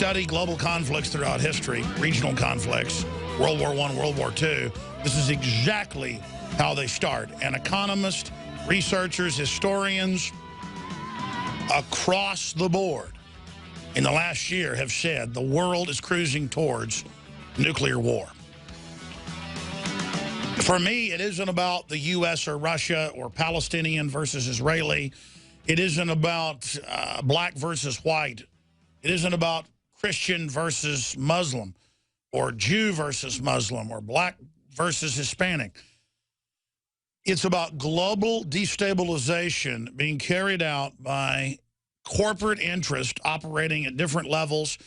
study global conflicts throughout history, regional conflicts, World War I, World War II, this is exactly how they start. And economists, researchers, historians across the board in the last year have said the world is cruising towards nuclear war. For me, it isn't about the U.S. or Russia or Palestinian versus Israeli. It isn't about black versus white. It isn't about Christian versus Muslim or Jew versus Muslim or black versus Hispanic. It's about global destabilization being carried out by corporate interest operating at different levels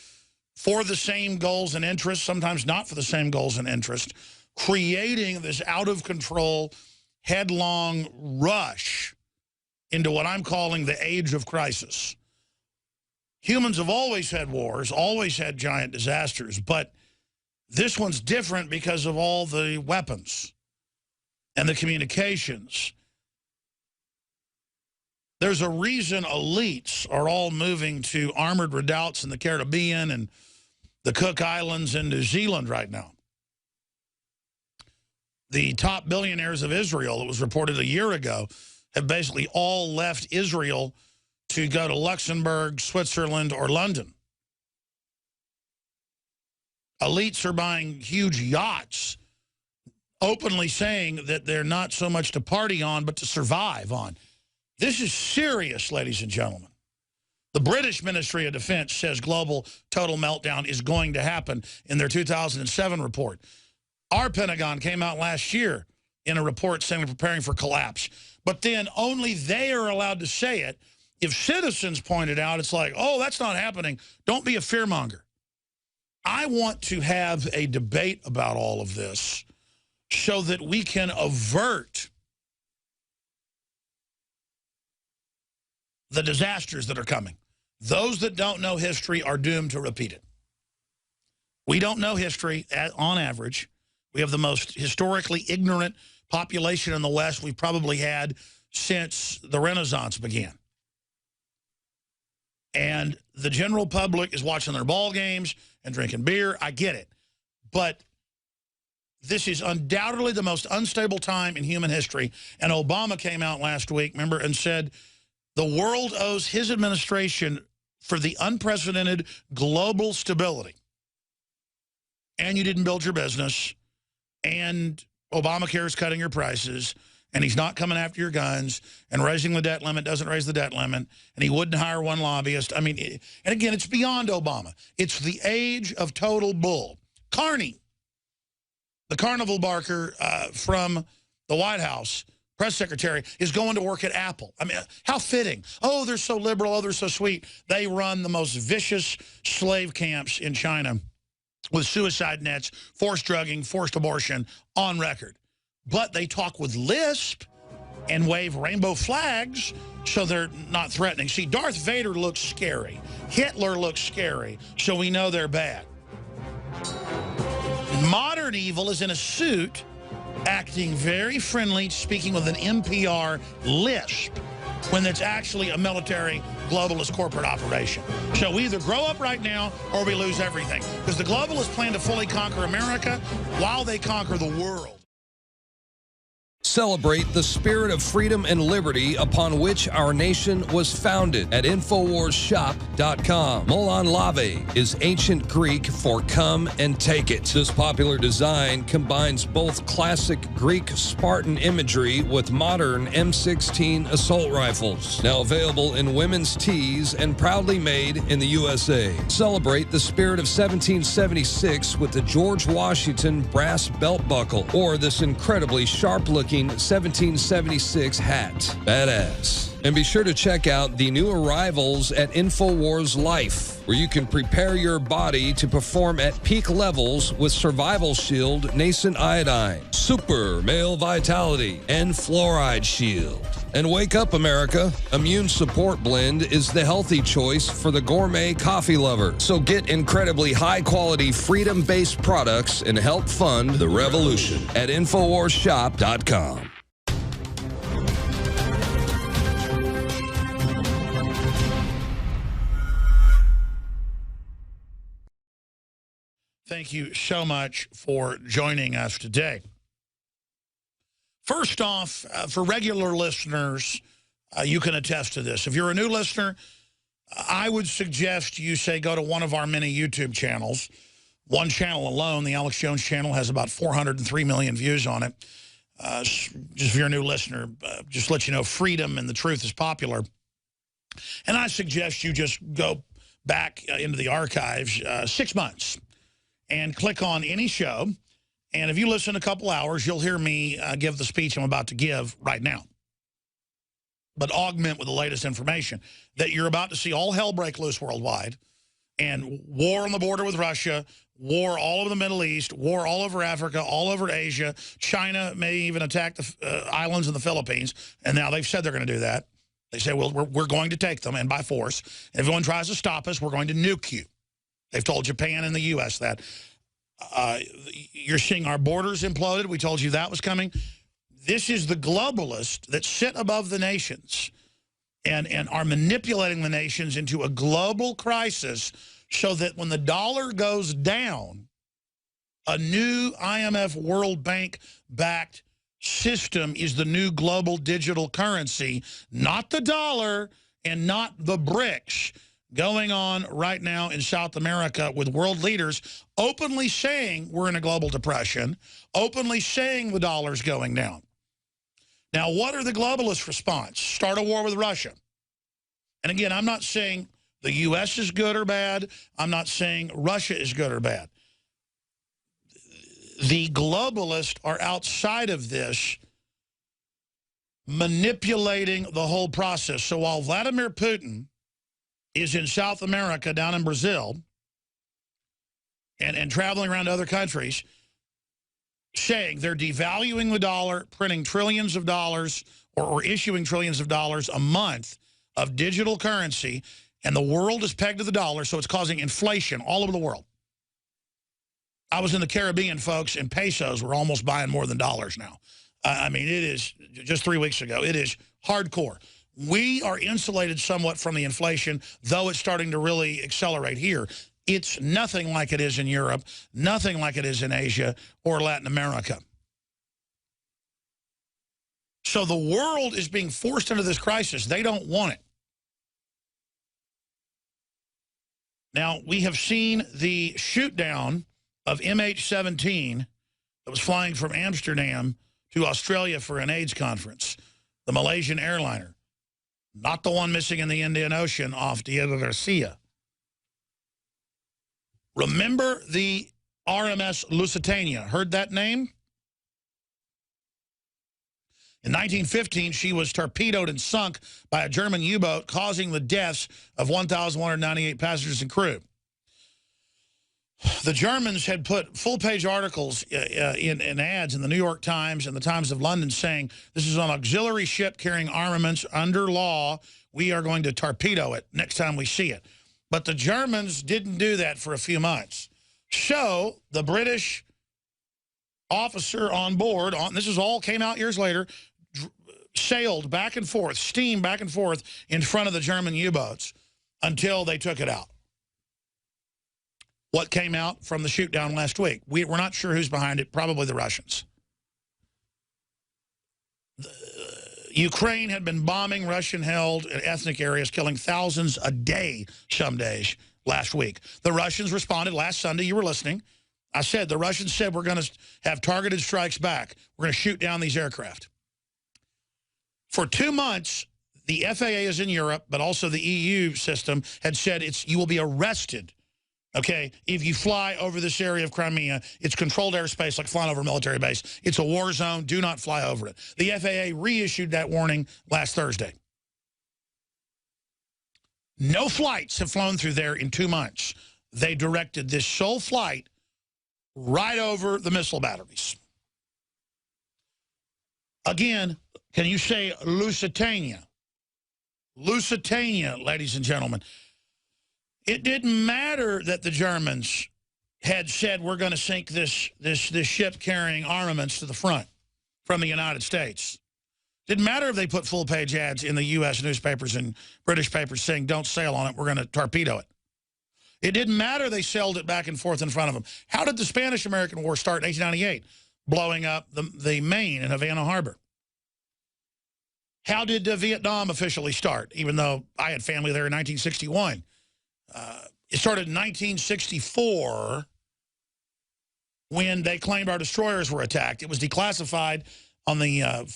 for the same goals and interests, sometimes not for the same goals and interests, creating this out-of-control, headlong rush into what I'm calling the age of crisis. Humans have always had wars, always had giant disasters, but this one's different because of all the weapons and the communications. There's a reason elites are all moving to armored redoubts in the Caribbean and the Cook Islands and New Zealand right now. The top billionaires of Israel, it was reported a year ago, have basically all left Israel to go to Luxembourg, Switzerland, or London. Elites are buying huge yachts, openly saying that they're not so much to party on, but to survive on. This is serious, ladies and gentlemen. The British Ministry of Defense says global total meltdown is going to happen in their 2007 report. Our Pentagon came out last year in a report saying we're preparing for collapse. But then only they are allowed to say it. If citizens point it out, it's like, oh, that's not happening. Don't be a fearmonger. I want to have a debate about all of this so that we can avert the disasters that are coming. Those that don't know history are doomed to repeat it. We don't know history on average. We have the most historically ignorant population in the West we've probably had since the Renaissance began. And the general public is watching their ball games and drinking beer. I get it. But this is undoubtedly the most unstable time in human history. And Obama came out last week, remember, and said the world owes his administration for the unprecedented global stability. And you didn't build your business. And Obamacare is cutting your prices. And he's not coming after your guns, and raising the debt limit doesn't raise the debt limit, and he wouldn't hire one lobbyist. I mean, and again, it's beyond Obama. It's the age of total bull. Carney, the carnival barker from the White House, press secretary, is going to work at Apple. I mean, how fitting. Oh, they're so liberal. Oh, they're so sweet. They run the most vicious slave camps in China with suicide nets, forced drugging, forced abortion on record. But they talk with lisp and wave rainbow flags, so they're not threatening. See, Darth Vader looks scary. Hitler looks scary, so we know they're bad. Modern evil is in a suit, acting very friendly, speaking with an NPR lisp, when it's actually a military globalist corporate operation. So we either grow up right now or we lose everything. Because the globalists plan to fully conquer America while they conquer the world. Celebrate the spirit of freedom and liberty upon which our nation was founded at InfoWarsShop.com. Molon Lave is ancient Greek for come and take it. This popular design combines both classic Greek Spartan imagery with modern M16 assault rifles. Now available in women's tees and proudly made in the USA. Celebrate the spirit of 1776 with the George Washington brass belt buckle or this incredibly sharp-looking 1776 hat. Badass. And be sure to check out the new arrivals at InfoWars Life, where you can prepare your body to perform at peak levels with Survival Shield, Nascent Iodine, Super Male Vitality, and Fluoride Shield. And wake up, America. Immune Support Blend is the healthy choice for the gourmet coffee lover. So get incredibly high-quality, freedom-based products and help fund the revolution at InfoWarsShop.com. Thank you so much for joining us today. First off, for regular listeners, you can attest to this. If you're a new listener, I would suggest you go to one of our many YouTube channels. One channel alone, the Alex Jones channel, has about 403 million views on it. Just if you're a new listener, just let you know freedom and the truth is popular. And I suggest you just go back into the archives 6 months and click on any show. And if you listen a couple hours, you'll hear me give the speech I'm about to give right now. But augment with the latest information that you're about to see all hell break loose worldwide, and war on the border with Russia, war all over the Middle East, war all over Africa, all over Asia. China may even attack the islands in the Philippines, and now they've said they're going to do that. They say, well, we're going to take them, and by force. If anyone tries to stop us, we're going to nuke you. They've told Japan and the U.S. that. You're seeing our borders imploded. We told you that was coming. This is the globalists that sit above the nations and are manipulating the nations into a global crisis so that when the dollar goes down, a new IMF World Bank-backed system is the new global digital currency, not the dollar and not the BRICS, going on right now in South America with world leaders openly saying we're in a global depression, openly saying the dollar's going down. Now, what are the globalists' response? Start a war with Russia. And again, I'm not saying the U.S. is good or bad. I'm not saying Russia is good or bad. The globalists are outside of this, manipulating the whole process. So while Vladimir Putin is in South America, down in Brazil, and traveling around to other countries, saying they're devaluing the dollar, printing trillions of dollars, or issuing trillions of dollars a month of digital currency, and the world is pegged to the dollar, so it's causing inflation all over the world. I was in the Caribbean, folks, and pesos were almost buying more than dollars now. I mean, it is, just 3 weeks ago, it is hardcore. We are insulated somewhat from the inflation, though it's starting to really accelerate here. It's nothing like it is in Europe, nothing like it is in Asia or Latin America. So the world is being forced into this crisis. They don't want it. Now, we have seen the shoot down of MH17 that was flying from Amsterdam to Australia for an AIDS conference, the Malaysian airliner. Not the one missing in the Indian Ocean off Diego Garcia. Remember the RMS Lusitania? Heard that name? In 1915, she was torpedoed and sunk by a German U-boat, causing the deaths of 1,198 passengers and crew. The Germans had put full-page articles in ads in the New York Times and the Times of London saying, this is an auxiliary ship carrying armaments under law. We are going to torpedo it next time we see it. But the Germans didn't do that for a few months. So the British officer on board, this is all came out years later, sailed back and forth, steamed back and forth in front of the German U-boats until they took it out. What came out from the shoot down last week? We're not sure who's behind it, probably the Russians. Ukraine had been bombing Russian-held ethnic areas, killing thousands a day some days last week. The Russians responded last Sunday. You were listening. I said the Russians said we're going to have targeted strikes back. We're going to shoot down these aircraft. For 2 months, the FAA is in Europe, but also the EU system had said you will be arrested. Okay, if you fly over this area of Crimea, it's controlled airspace like flying over a military base. It's a war zone. Do not fly over it. The FAA reissued that warning last Thursday. No flights have flown through there in 2 months. They directed this sole flight right over the missile batteries. Again, can you say Lusitania? Lusitania, ladies and gentlemen. It didn't matter that the Germans had said we're going to sink this ship carrying armaments to the front from the United States. Didn't matter if they put full-page ads in the U.S. newspapers and British papers saying don't sail on it, we're going to torpedo it. It didn't matter they sailed it back and forth in front of them. How did the Spanish-American War start in 1898? Blowing up the Maine in Havana Harbor. How did Vietnam officially start, even though I had family there in 1961? It started in 1964 when they claimed our destroyers were attacked. It was declassified on the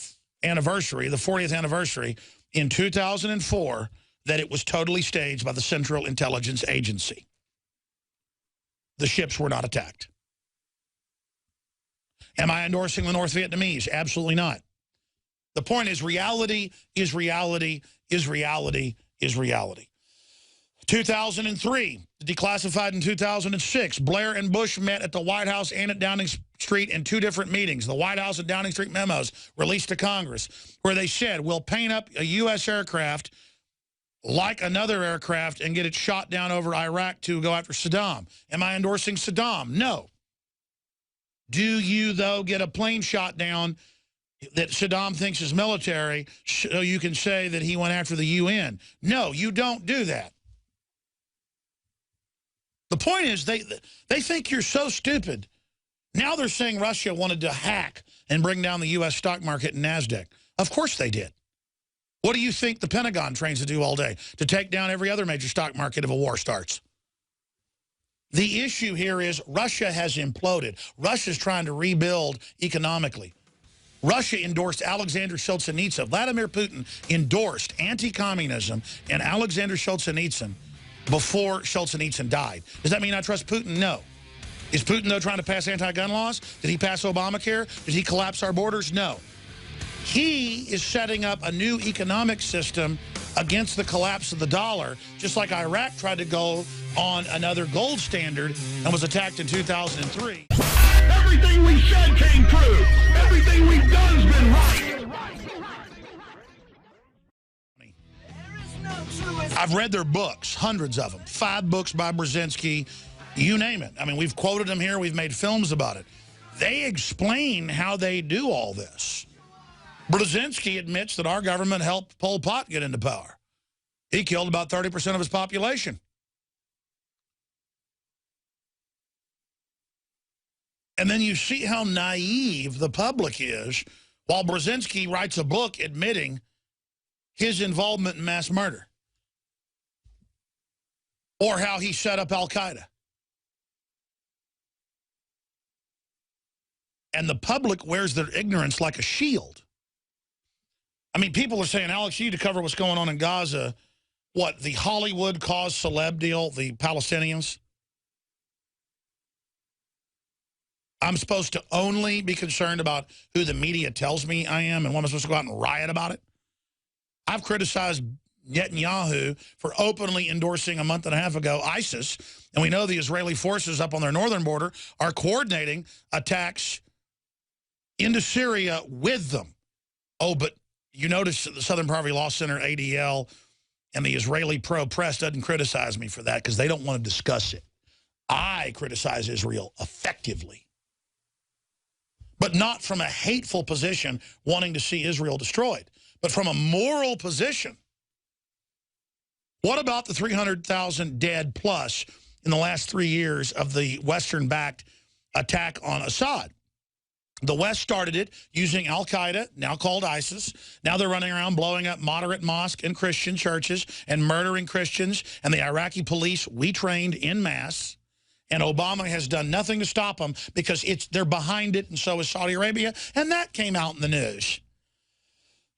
anniversary, the 40th anniversary, in 2004, that it was totally staged by the Central Intelligence Agency. The ships were not attacked. Am I endorsing the North Vietnamese? Absolutely not. The point is reality is reality is reality is reality. 2003, declassified in 2006, Blair and Bush met at the White House and at Downing Street in 2 different meetings. The White House and Downing Street memos released to Congress where they said, we'll paint up a U.S. aircraft like another aircraft and get it shot down over Iraq to go after Saddam. Am I endorsing Saddam? No. Do you, though, get a plane shot down that Saddam thinks is military so you can say that he went after the UN? No, you don't do that. The point is they think you're so stupid. Now they're saying Russia wanted to hack and bring down the U.S. stock market and NASDAQ. Of course they did. What do you think the Pentagon trains to do all day? To take down every other major stock market if a war starts. The issue here is Russia has imploded. Russia's trying to rebuild economically. Russia endorsed Alexander Solzhenitsyn. Vladimir Putin endorsed anti-communism and Alexander Solzhenitsyn before Solzhenitsyn died. Does that mean I trust Putin? No. Is Putin, though, trying to pass anti-gun laws? Did he pass Obamacare? Did he collapse our borders? No. He is setting up a new economic system against the collapse of the dollar, just like Iraq tried to go on another gold standard and was attacked in 2003. Everything we said came true. Everything we've done's been right. I've read their books, hundreds of them. 5 books by Brzezinski, you name it. I mean, we've quoted them here. We've made films about it. They explain how they do all this. Brzezinski admits that our government helped Pol Pot get into power. He killed about 30% of his population. And then you see how naive the public is while Brzezinski writes a book admitting his involvement in mass murder. Or how he set up Al-Qaeda. And the public wears their ignorance like a shield. I mean, people are saying, Alex, you need to cover what's going on in Gaza. What, the Hollywood cause celeb deal, the Palestinians? I'm supposed to only be concerned about who the media tells me I am and when I'm supposed to go out and riot about it? I've criticized Netanyahu for openly endorsing a month and a half ago ISIS, and we know the Israeli forces up on their northern border are coordinating attacks into Syria with them. Oh, but you notice that the Southern Poverty Law Center, ADL, and the Israeli pro-press doesn't criticize me for that because they don't want to discuss it. I criticize Israel effectively, but not from a hateful position wanting to see Israel destroyed, but from a moral position. What about the 300,000 dead plus in the last 3 years of the Western-backed attack on Assad? The West started it using Al-Qaeda, now called ISIS. Now they're running around blowing up moderate mosques and Christian churches and murdering Christians. And the Iraqi police, we trained en masse. And Obama has done nothing to stop them because they're behind it, and so is Saudi Arabia. And that came out in the news.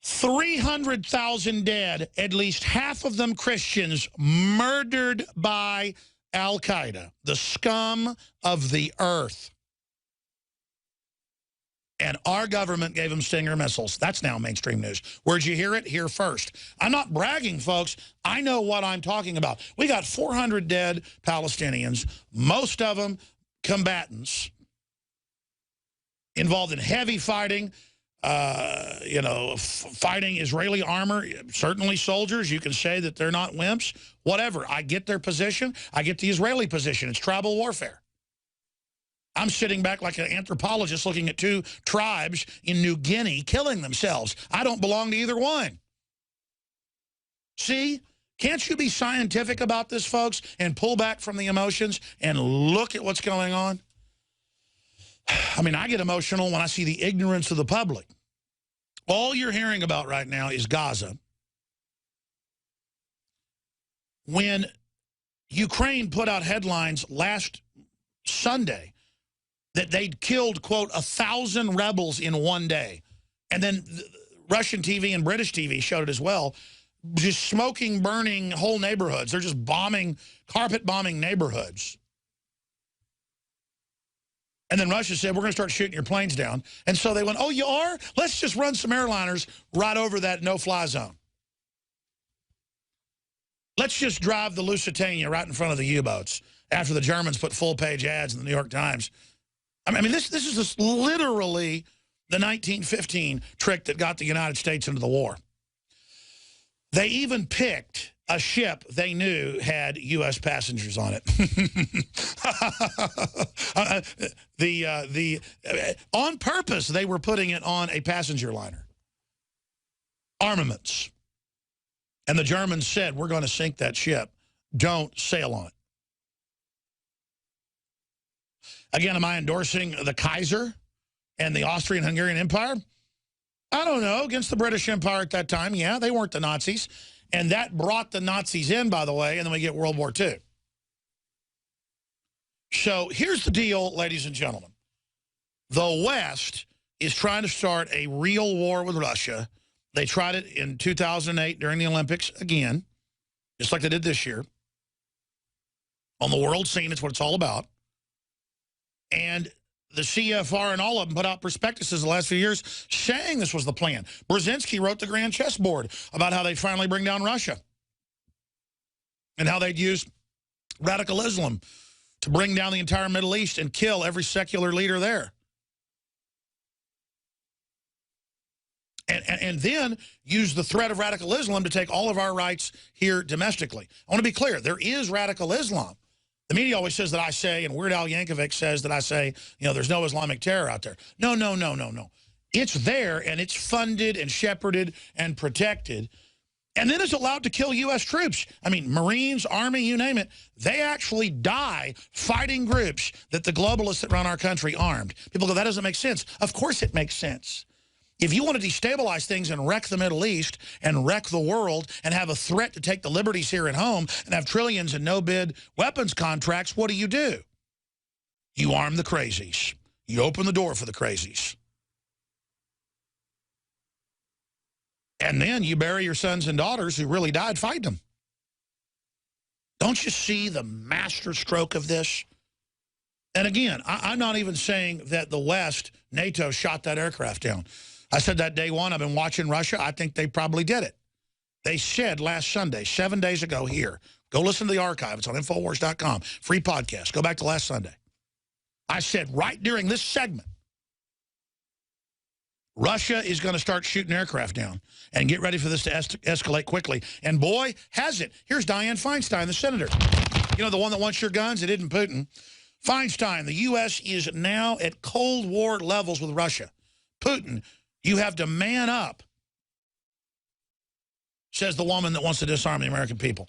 300,000 dead, at least half of them Christians, murdered by Al-Qaeda, the scum of the earth. And our government gave them Stinger missiles. That's now mainstream news. Where'd you hear it? Here first. I'm not bragging, folks. I know what I'm talking about. We got 400 dead Palestinians, most of them combatants, involved in heavy fighting, fighting Israeli armor, certainly soldiers. You can say that they're not wimps, whatever. I get their position. I get the Israeli position. It's tribal warfare. I'm sitting back like an anthropologist looking at 2 tribes in New Guinea killing themselves. I don't belong to either one. See, Can't you be scientific about this, folks, and pull back from the emotions and look at what's going on? I mean, I get emotional when I see the ignorance of the public. All you're hearing about right now is Gaza. When Ukraine put out headlines last Sunday that they'd killed, quote, 1,000 rebels in one day, and then Russian TV and British TV showed it as well, just smoking, burning whole neighborhoods. They're just bombing, carpet bombing neighborhoods. And then Russia said, we're going to start shooting your planes down. And so they went, oh, you are? Let's just run some airliners right over that no-fly zone. Let's just drive the Lusitania right in front of the U-boats after the Germans put full-page ads in the New York Times. I mean, this is just literally the 1915 trick that got the United States into the war. They even picked a ship they knew had U.S. passengers on it. On purpose, they were putting it on a passenger liner. Armaments. And the Germans said, we're going to sink that ship. Don't sail on it. Again, am I endorsing the Kaiser and the Austrian-Hungarian Empire? I don't know. Against the British Empire at that time, yeah, they weren't the Nazis. And that brought the Nazis in, by the way, and then we get World War II. So here's the deal, ladies and gentlemen. The West is trying to start a real war with Russia. They tried it in 2008 during the Olympics again, just like they did this year. On the world scene, it's what it's all about. And the CFR and all of them put out prospectuses the last few years saying this was the plan. Brzezinski wrote the Grand Chessboard about how they'd finally bring down Russia and how they'd use radical Islam to bring down the entire Middle East and kill every secular leader there. And then use the threat of radical Islam to take all of our rights here domestically. I want to be clear. There is radical Islam. The media always says that I say, and Weird Al Yankovic says that I say, you know, there's no Islamic terror out there. No, no, no, no, no. It's there, and it's funded and shepherded and protected. And then it's allowed to kill U.S. troops. I mean, Marines, Army, you name it. They actually die fighting groups that the globalists that run our country armed. People go, that doesn't make sense. Of course it makes sense. If you want to destabilize things and wreck the Middle East and wreck the world and have a threat to take the liberties here at home and have trillions in no-bid weapons contracts, what do? You arm the crazies. You open the door for the crazies. And then you bury your sons and daughters who really died fighting them. Don't you see the master stroke of this? And again, I'm not even saying that the West, NATO, shot that aircraft down. I said that day one. I've been watching Russia. I think they probably did it. They said last Sunday, 7 days ago here, go listen to the archive. It's on Infowars.com. Free podcast. Go back to last Sunday. I said right during this segment, Russia is going to start shooting aircraft down and get ready for this to escalate quickly. And boy, has it. Here's Dianne Feinstein, the senator. You know, the one that wants your guns? It isn't Putin. Feinstein, the U.S. is now at Cold War levels with Russia. Putin, you have to man up, says the woman that wants to disarm the American people.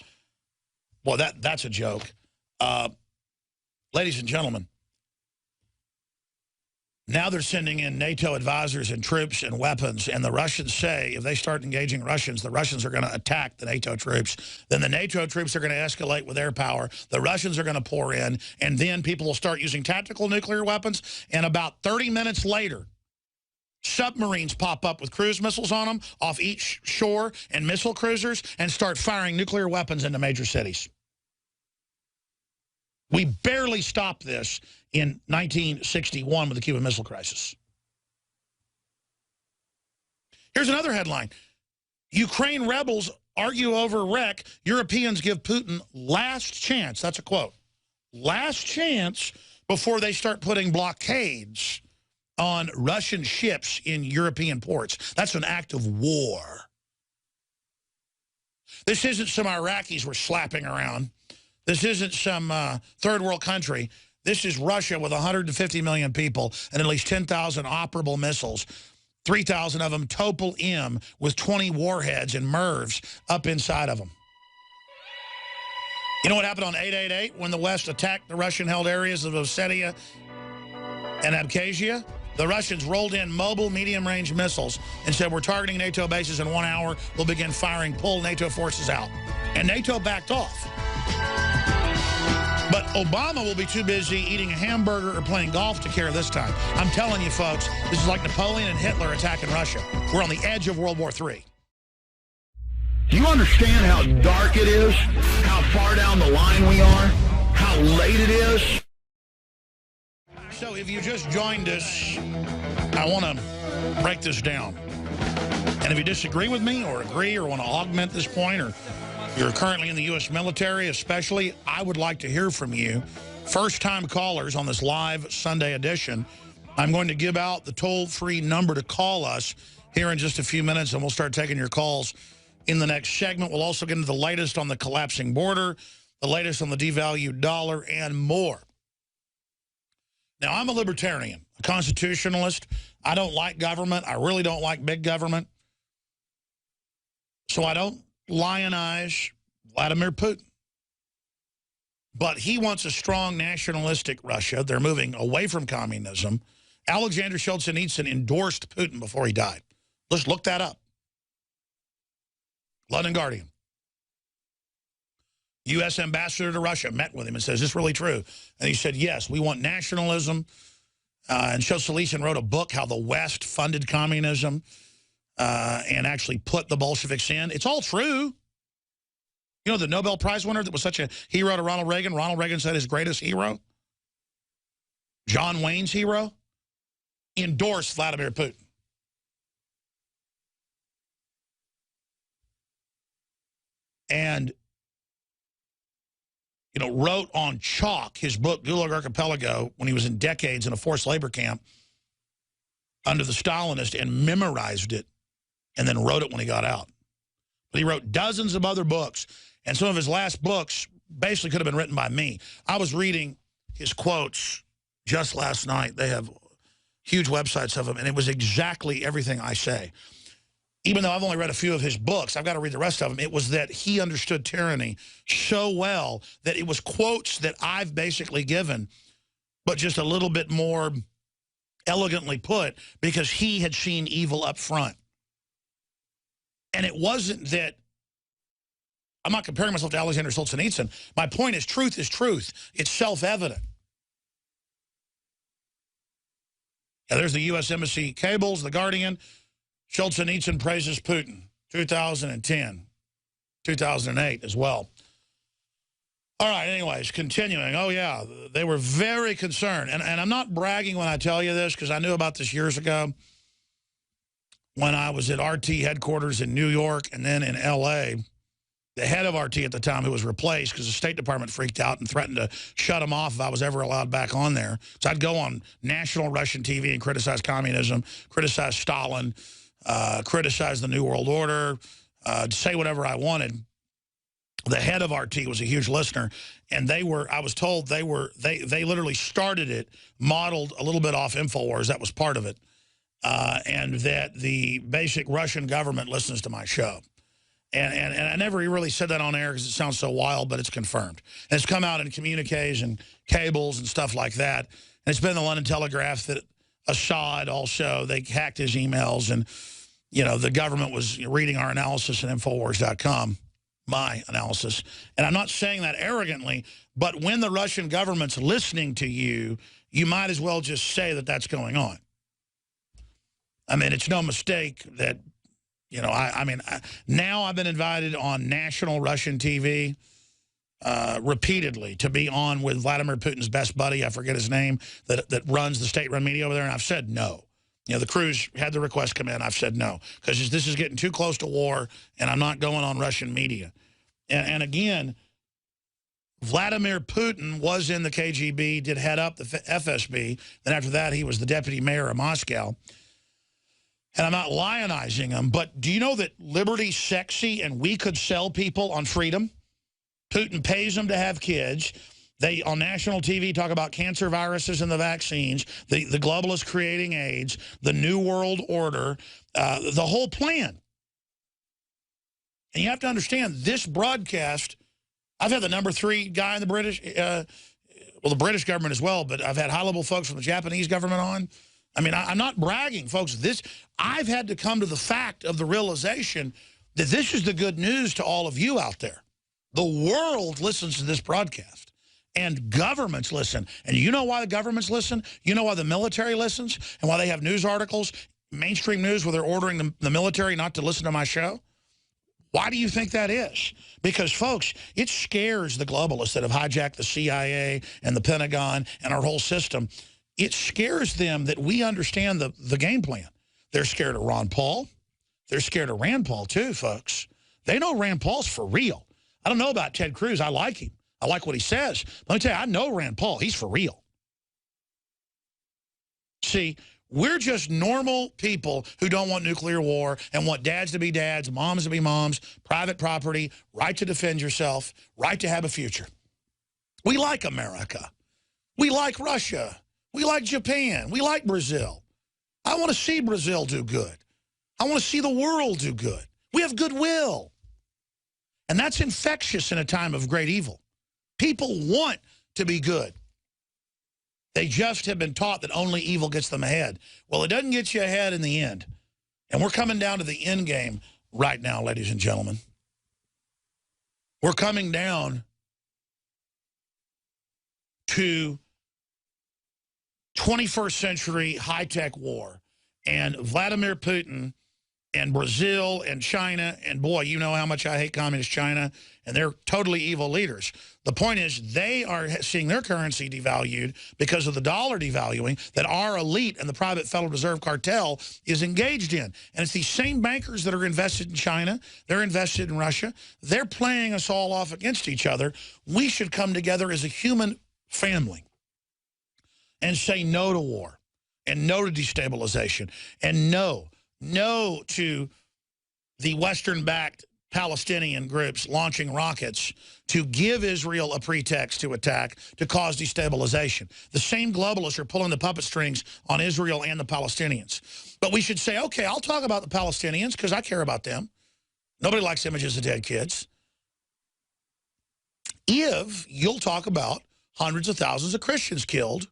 Boy, that's a joke. Ladies and gentlemen, now they're sending in NATO advisors and troops and weapons, and the Russians say if they start engaging Russians, the Russians are going to attack the NATO troops. Then the NATO troops are going to escalate with air power. The Russians are going to pour in, and then people will start using tactical nuclear weapons, and about 30 minutes later, submarines pop up with cruise missiles on them off each shore and missile cruisers and start firing nuclear weapons into major cities. We barely stopped this in 1961 with the Cuban Missile Crisis. Here's another headline. Ukraine rebels argue over wreck. Europeans give Putin last chance. That's a quote. Last chance before they start putting blockades on Russian ships in European ports. That's an act of war. This isn't some Iraqis we're slapping around. This isn't some third world country. This is Russia with 150 million people and at least 10,000 operable missiles. 3,000 of them Topol-M with 20 warheads and MIRVs up inside of them. You know what happened on 8/88 when the West attacked the Russian-held areas of Ossetia and Abkhazia? The Russians rolled in mobile medium-range missiles and said, we're targeting NATO bases in 1 hour. We'll begin firing, pull NATO forces out. And NATO backed off. But Obama will be too busy eating a hamburger or playing golf to care this time. I'm telling you, folks, this is like Napoleon and Hitler attacking Russia. We're on the edge of World War III. Do you understand how dark it is? How far down the line we are? How late it is? So if you just joined us, I want to break this down. And if you disagree with me or agree or want to augment this point, or you're currently in the U.S. military especially, I would like to hear from you. First-time callers on this live Sunday edition, I'm going to give out the toll-free number to call us here in just a few minutes, and we'll start taking your calls in the next segment. We'll also get into the latest on the collapsing border, the latest on the devalued dollar, and more. Now, I'm a libertarian, a constitutionalist. I don't like government. I really don't like big government. So I don't lionize Vladimir Putin. But he wants a strong nationalistic Russia. They're moving away from communism. Alexander Solzhenitsyn endorsed Putin before he died. Let's look that up. London Guardian. U.S. ambassador to Russia met with him and says, is this really true? And he said, yes, we want nationalism. And Solzhenitsyn wrote a book, How the West Funded Communism, and actually put the Bolsheviks in. It's all true. You know, the Nobel Prize winner that was such a hero to Ronald Reagan? Ronald Reagan said his greatest hero, John Wayne's hero, endorsed Vladimir Putin. And you know, wrote on chalk his book, Gulag Archipelago, when he was in decades in a forced labor camp under the Stalinists, and memorized it and then wrote it when he got out. But he wrote dozens of other books, and some of his last books basically could have been written by me. I was reading his quotes just last night. They have huge websites of them, and it was exactly everything I say. Even though I've only read a few of his books, I've got to read the rest of them. It was that he understood tyranny so well that it was quotes that I've basically given, but just a little bit more elegantly put, because he had seen evil up front. And it wasn't that, I'm not comparing myself to Alexander Solzhenitsyn. My point is truth is truth. It's self-evident. Yeah, there's the U.S. Embassy cables, The Guardian. Solzhenitsyn praises Putin, 2010, 2008 as well. All right, anyways, continuing. Oh, yeah, they were very concerned. And I'm not bragging when I tell you this, because I knew about this years ago when I was at RT headquarters in New York and then in L.A. The head of RT at the time, who was replaced because the State Department freaked out and threatened to shut him off if I was ever allowed back on there. So I'd go on national Russian TV and criticize communism, criticize Stalin, criticize the New World Order, say whatever I wanted. The head of RT was a huge listener, and they were, I was told they literally started it, modeled a little bit off InfoWars, that was part of it, and that the basic Russian government listens to my show. And I never really said that on air because it sounds so wild, but it's confirmed. And it's come out in communiques and cables and stuff like that. And it's been the London Telegraph that Assad also, they hacked his emails, and, you know, the government was reading our analysis at Infowars.com, my analysis. And I'm not saying that arrogantly, but when the Russian government's listening to you, you might as well just say that that's going on. I mean, it's no mistake that, you know, now I've been invited on national Russian TV repeatedly to be on with Vladimir Putin's best buddy, I forget his name, that runs the state-run media over there, and I've said no. You know, the crews had the request come in. I've said no, because this is getting too close to war, and I'm not going on Russian media. And again, Vladimir Putin was in the KGB, did head up the FSB. Then after that, he was the deputy mayor of Moscow. And I'm not lionizing him, but do you know that liberty's sexy and we could sell people on freedom? Putin pays them to have kids. They, on national TV, talk about cancer viruses and the vaccines, the globalists creating AIDS, the New World Order, the whole plan. And you have to understand, this broadcast I've had the #3 guy in the British, well, the British government as well, but I've had high-level folks from the Japanese government on. I mean, I'm not bragging, folks. I've had to come to the fact of the realization that this is the good news to all of you out there. The world listens to this broadcast, and governments listen. And you know why the governments listen? You know why the military listens, and why they have news articles, mainstream news, where they're ordering the military not to listen to my show? Why do you think that is? Because, folks, it scares the globalists that have hijacked the CIA and the Pentagon and our whole system. It scares them that we understand the game plan. They're scared of Ron Paul. They're scared of Rand Paul, too, folks. They know Rand Paul's for real. I don't know about Ted Cruz. I like him. I like what he says. Let me tell you, I know Rand Paul. He's for real. See, we're just normal people who don't want nuclear war and want dads to be dads, moms to be moms, private property, right to defend yourself, right to have a future. We like America. We like Russia. We like Japan. We like Brazil. I want to see Brazil do good. I want to see the world do good. We have goodwill. And that's infectious in a time of great evil. People want to be good. They just have been taught that only evil gets them ahead. Well, it doesn't get you ahead in the end. And we're coming down to the end game right now, ladies and gentlemen. We're coming down to 21st century high-tech war. And Vladimir Putin and Brazil and China, and boy, you know how much I hate communist China, and they're totally evil leaders. The point is they are seeing their currency devalued because of the dollar devaluing that our elite and the private Federal Reserve cartel is engaged in. And it's these same bankers that are invested in China, they're invested in Russia, they're playing us all off against each other. We should come together as a human family and say no to war, and no to destabilization, and no to the Western-backed Palestinian groups launching rockets to give Israel a pretext to attack, to cause destabilization. The same globalists are pulling the puppet strings on Israel and the Palestinians. But we should say, okay, I'll talk about the Palestinians because I care about them. Nobody likes images of dead kids. If you'll talk about hundreds of thousands of Christians killed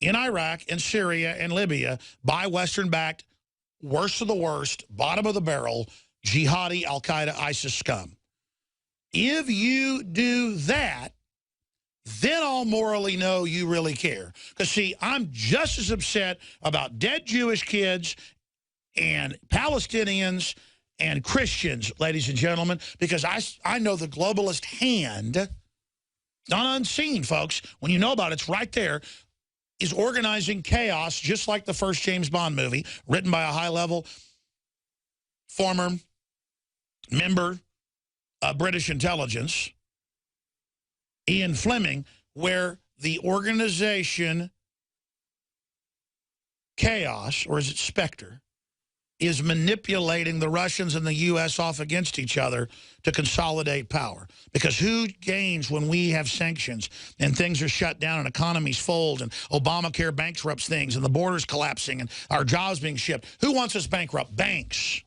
in Iraq and Syria and Libya by Western-backed, worst of the worst, bottom of the barrel, jihadi, al-Qaeda, ISIS scum. If you do that, then I'll morally know you really care. Because, see, I'm just as upset about dead Jewish kids and Palestinians and Christians, ladies and gentlemen, because I know the globalist hand, not unseen, folks. When you know about it, it's right there, is organizing chaos, just like the first James Bond movie, written by a high-level former member of British intelligence, Ian Fleming, where the organization Chaos, or is it Spectre, is manipulating the Russians and the U.S. off against each other to consolidate power. Because who gains when we have sanctions and things are shut down and economies fold and Obamacare bankrupts things and the border's collapsing and our jobs being shipped? Who wants us bankrupt? Banks.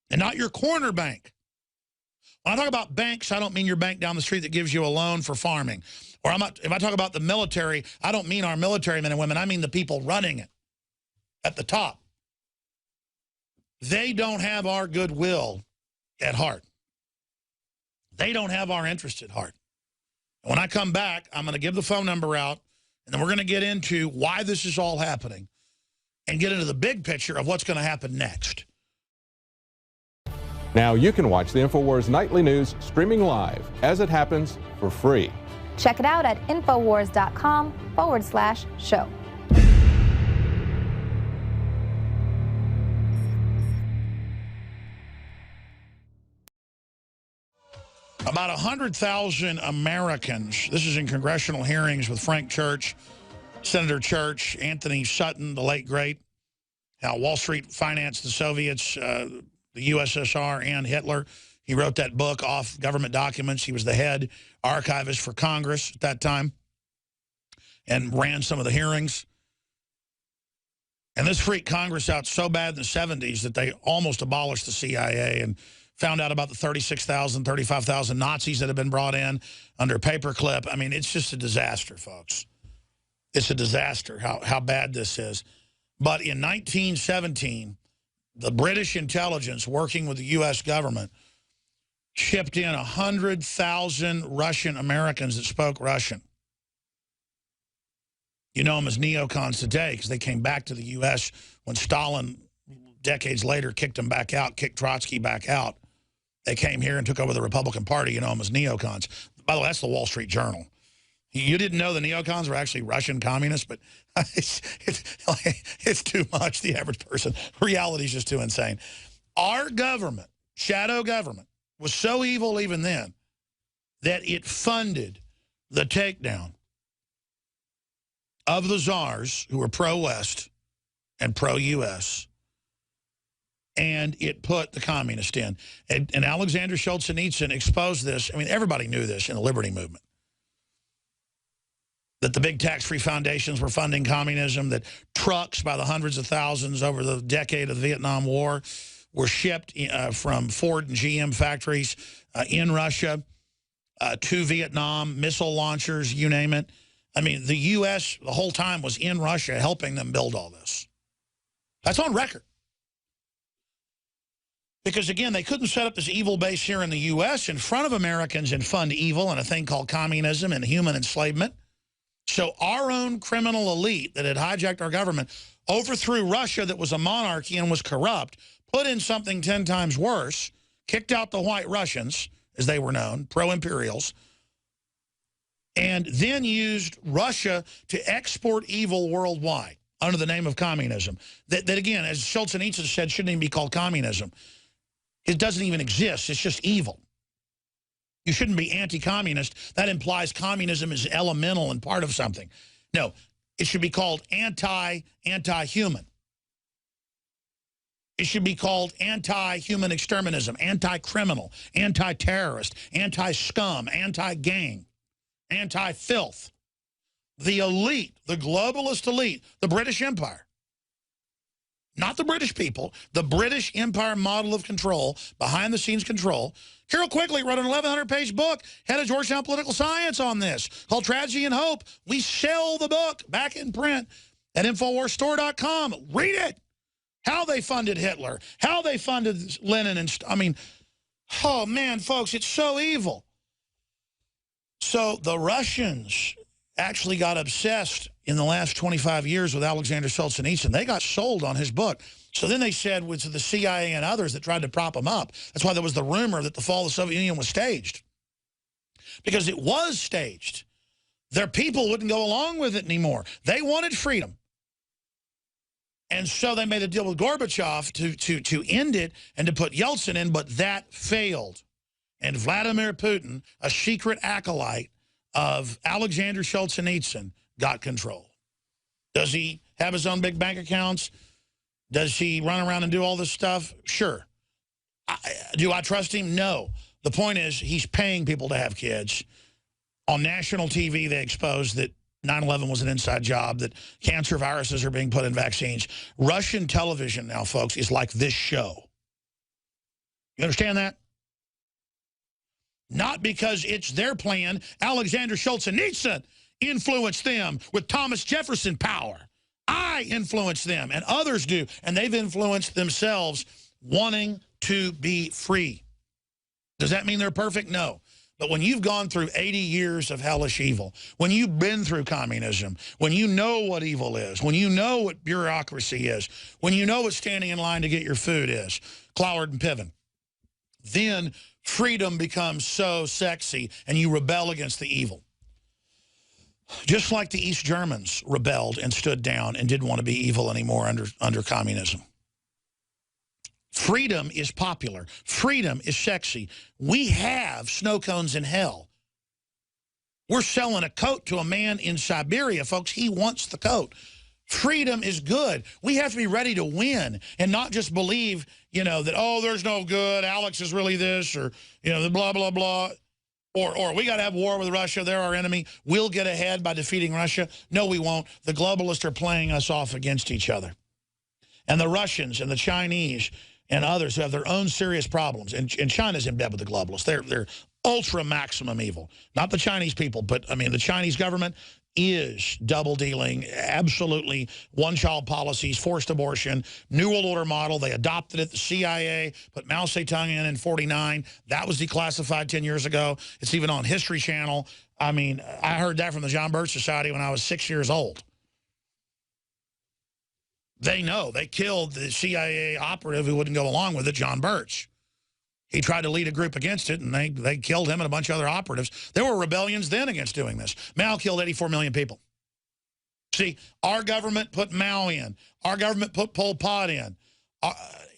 And not your corner bank. When I talk about banks, I don't mean your bank down the street that gives you a loan for farming. Or if I talk about the military, I don't mean our military men and women. I mean the people running it at the top. They don't have our goodwill at heart. They don't have our interest at heart. And when I come back, I'm going to give the phone number out, and then we're going to get into why this is all happening and get into the big picture of what's going to happen next. Now you can watch the InfoWars Nightly News streaming live as it happens for free. Check it out at Infowars.com/show. About 100,000 Americans, this is in congressional hearings with Frank Church, Senator Church, Anthony Sutton, the late great, how Wall Street financed the Soviets, the USSR, and Hitler. He wrote that book off government documents. He was the head archivist for Congress at that time and ran some of the hearings. And this freaked Congress out so bad in the 70s that they almost abolished the CIA and found out about the 36,000, 35,000 Nazis that have been brought in under paperclip. I mean, it's just a disaster, folks. It's a disaster how bad this is. But in 1917, the British intelligence working with the U.S. government shipped in 100,000 Russian Americans that spoke Russian. You know them as neocons today because they came back to the U.S. when Stalin, decades later, kicked them back out, kicked Trotsky back out. They came here and took over the Republican Party. You know them as neocons. By the way, that's the Wall Street Journal. You didn't know the neocons were actually Russian communists, but it's too much, the average person. Reality is just too insane. Our government, shadow government, was so evil even then that it funded the takedown of the czars who were pro-West and pro-U.S., and it put the communist in. And Alexander Solzhenitsyn exposed this. I mean, everybody knew this in the liberty movement, that the big tax-free foundations were funding communism, that trucks by the hundreds of thousands over the decade of the Vietnam War were shipped from Ford and GM factories in Russia to Vietnam, missile launchers, you name it. I mean, the U.S. the whole time was in Russia helping them build all this. That's on record. Because, again, they couldn't set up this evil base here in the U.S. in front of Americans and fund evil and a thing called communism and human enslavement. So our own criminal elite that had hijacked our government overthrew Russia that was a monarchy and was corrupt, put in something 10 times worse, kicked out the White Russians, as they were known, pro-imperials, and then used Russia to export evil worldwide under the name of communism. That again, as Solzhenitsyn said, shouldn't even be called communism. It doesn't even exist. It's just evil. You shouldn't be anti-communist. That implies communism is elemental and part of something. No, it should be called anti-human. It should be called anti-human exterminism, anti-criminal, anti-terrorist, anti-scum, anti-gang, anti-filth. The elite, the globalist elite, the British Empire. Not the British people, the British Empire model of control, behind-the-scenes control. Carol Quigley wrote an 1,100-page book, head of Georgetown Political Science, on this, called Tragedy and Hope. We sell the book back in print at InfoWarsStore.com. Read it. How they funded Hitler, how they funded Lenin. And I mean, oh, man, folks, it's so evil. So the Russians actually got obsessed in the last 25 years with Alexander Solzhenitsyn. They got sold on his book. So then they said to the CIA and others that tried to prop him up. That's why there was the rumor that the fall of the Soviet Union was staged. Because it was staged. Their people wouldn't go along with it anymore. They wanted freedom. And so they made a deal with Gorbachev to end it and to put Yeltsin in, but that failed. And Vladimir Putin, a secret acolyte of Alexander Solzhenitsyn, got control. Does he have his own big bank accounts? Does he run around and do all this stuff? Sure. Do I trust him? No. The point is, he's paying people to have kids. On national TV, they exposed that 9/11 was an inside job, that cancer viruses are being put in vaccines. Russian television now, folks, is like this show. You understand that? Not because it's their plan. Alexander Solzhenitsyn influenced them with Thomas Jefferson power. I influence them, and others do, and they've influenced themselves wanting to be free. Does that mean they're perfect? No. But when you've gone through 80 years of hellish evil, when you've been through communism, when you know what evil is, when you know what bureaucracy is, when you know what standing in line to get your food is, Cloward and Piven, then freedom becomes so sexy and you rebel against the evil. Just like the East Germans rebelled and stood down and didn't want to be evil anymore under communism. Freedom is popular. Freedom is sexy. We have snow cones in hell. We're selling a coat to a man in Siberia, folks. He wants the coat. Freedom is good. We have to be ready to win and not just believe, you know, that, oh, there's no good, Alex is really this, or, you know, the blah, blah, blah. Or we got to have war with Russia. They're our enemy. We'll get ahead by defeating Russia. No, we won't. The globalists are playing us off against each other. And the Russians and the Chinese and others who have their own serious problems. And China's in bed with the globalists. They're ultra maximum evil. Not the Chinese people, but, I mean, the Chinese government is double dealing, absolutely one-child policies, forced abortion, New World Order model. They adopted it. The CIA put Mao Zedong in 49. That was declassified 10 years ago. It's even on History Channel. I mean, I heard that from the John Birch Society when I was 6 years old. They know. They killed the CIA operative who wouldn't go along with it, John Birch. He tried to lead a group against it, and they killed him and a bunch of other operatives. There were rebellions then against doing this. Mao killed 84 million people. See, our government put Mao in. Our government put Pol Pot in.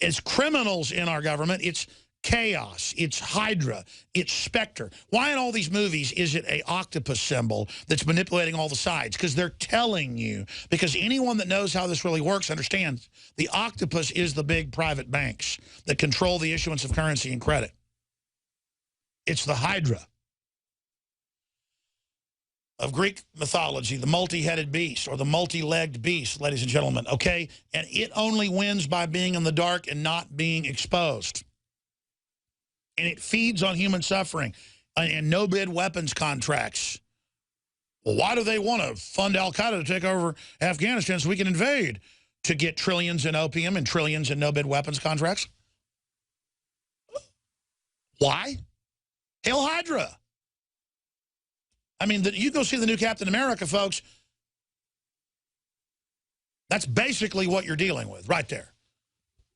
It's criminals in our government. It's chaos. It's Hydra. It's Spectre. Why in all these movies is it a octopus symbol that's manipulating all the sides? Because they're telling you. Because anyone that knows how this really works understands the octopus is the big private banks that control the issuance of currency and credit. It's the Hydra of Greek mythology, the multi-headed beast or the multi-legged beast, ladies and gentlemen, okay? And it only wins by being in the dark and not being exposed. And it feeds on human suffering and no-bid weapons contracts. Well, why do they want to fund al-Qaeda to take over Afghanistan so we can invade? To get trillions in opium and trillions in no-bid weapons contracts? Why? Hail Hydra. I mean, you go see the new Captain America, folks. That's basically what you're dealing with right there.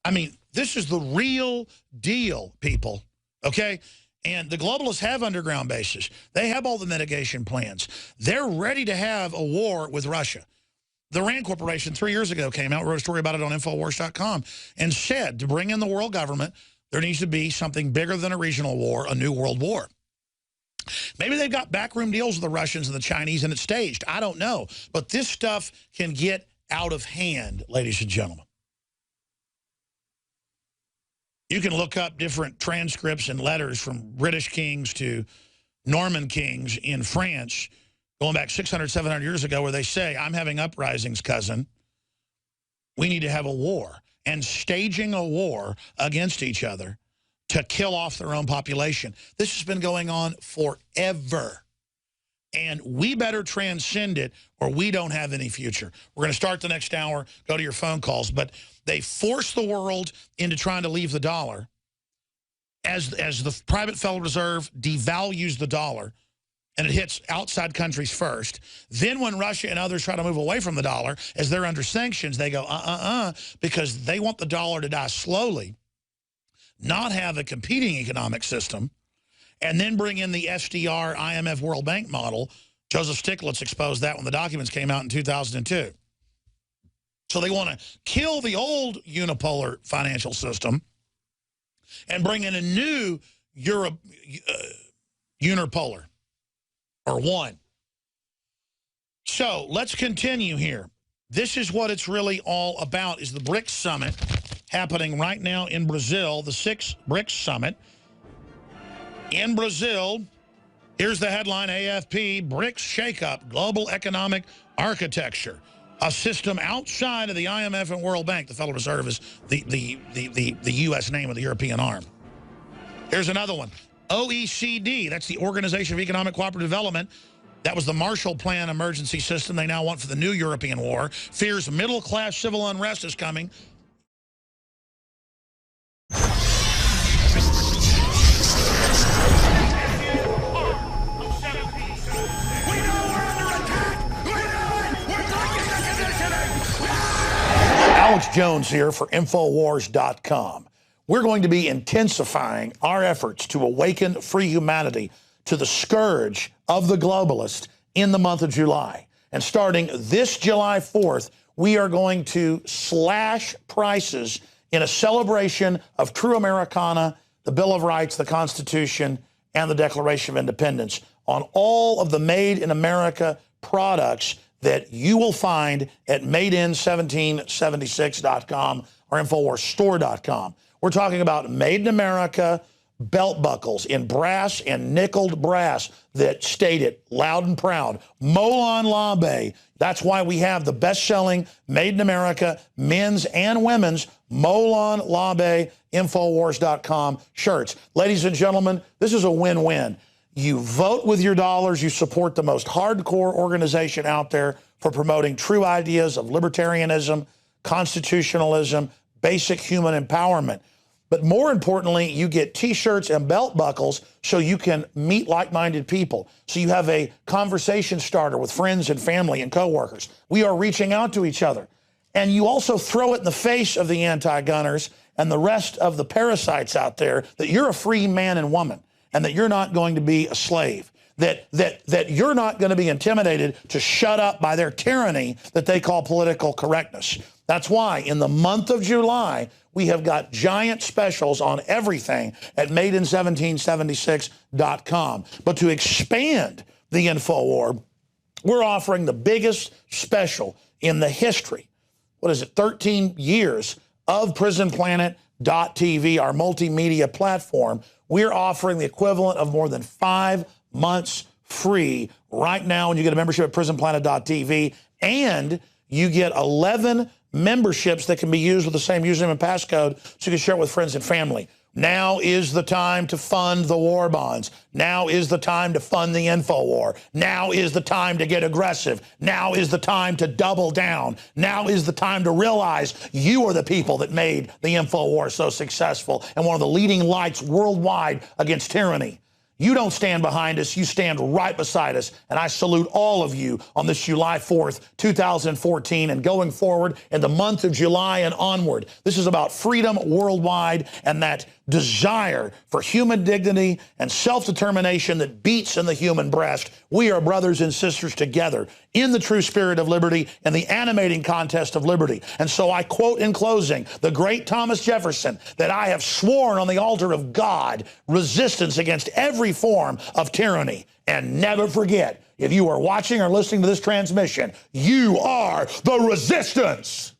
I mean, this is the real deal, people. Okay? And the globalists have underground bases. They have all the mitigation plans. They're ready to have a war with Russia. The RAND Corporation 3 years ago came out, wrote a story about it on Infowars.com, and said to bring in the world government, there needs to be something bigger than a regional war, a new world war. Maybe they've got backroom deals with the Russians and the Chinese and it's staged. I don't know. But this stuff can get out of hand, ladies and gentlemen. You can look up different transcripts and letters from British kings to Norman kings in France going back 600, 700 years ago where they say, I'm having uprisings, cousin. We need to have a war. And staging a war against each other to kill off their own population. This has been going on forever. And we better transcend it or we don't have any future. We're going to start the next hour, go to your phone calls. But they force the world into trying to leave the dollar as the private Federal Reserve devalues the dollar and it hits outside countries first. Then when Russia and others try to move away from the dollar, as they're under sanctions, they go, because they want the dollar to die slowly, not have a competing economic system, and then bring in the SDR IMF World Bank model. Joseph Stiglitz exposed that when the documents came out in 2002. So they want to kill the old unipolar financial system and bring in a new unipolar, or one. So let's continue here. This is what it's really all about, is the BRICS Summit happening right now in Brazil, the 6th BRICS Summit. In Brazil, here's the headline, AFP, BRICS shakeup, global economic architecture. A system outside of the IMF and World Bank. The Federal Reserve is the U.S. name of the European arm. Here's another one. OECD, that's the Organization of Economic Cooperative Development. That was the Marshall Plan emergency system they now want for the new European war. Fears middle-class civil unrest is coming. Alex Jones here for Infowars.com. We're going to be intensifying our efforts to awaken free humanity to the scourge of the globalist in the month of July. And starting this July 4th, we are going to slash prices in a celebration of true Americana, the Bill of Rights, the Constitution, and the Declaration of Independence on all of the Made in America products that you will find at madein1776.com or InfoWarsStore.com. We're talking about Made in America belt buckles in brass and nickeled brass that state it loud and proud. Molon Labe. That's why we have the best-selling Made in America men's and women's Molon Labe Infowars.com shirts. Ladies and gentlemen, this is a win-win. You vote with your dollars. You support the most hardcore organization out there for promoting true ideas of libertarianism, constitutionalism, basic human empowerment. But more importantly, you get T-shirts and belt buckles so you can meet like-minded people. So you have a conversation starter with friends and family and coworkers. We are reaching out to each other. And you also throw it in the face of the anti-gunners and the rest of the parasites out there that you're a free man and woman and that you're not going to be a slave, that you're not going to be intimidated to shut up by their tyranny that they call political correctness. That's why in the month of July, we have got giant specials on everything at madein1776.com. But to expand the InfoWar, we're offering the biggest special in the history, 13 years of PrisonPlanet.tv, our multimedia platform. We're offering the equivalent of more than 5 months free right now when you get a membership at PrisonPlanet.tv, and you get 11 memberships that can be used with the same username and passcode so you can share it with friends and family. Now is the time to fund the war bonds. Now is the time to fund the InfoWar. Now is the time to get aggressive. Now is the time to double down. Now is the time to realize you are the people that made the InfoWar so successful and one of the leading lights worldwide against tyranny. You don't stand behind us, you stand right beside us, and I salute all of you on this July 4th, 2014, and going forward in the month of July and onward. This is about freedom worldwide and that desire for human dignity and self-determination that beats in the human breast. We are brothers and sisters together in the true spirit of liberty and the animating contest of liberty. And so I quote in closing the great Thomas Jefferson that I have sworn on the altar of God resistance against every form of tyranny. And never forget, if you are watching or listening to this transmission, you are the resistance.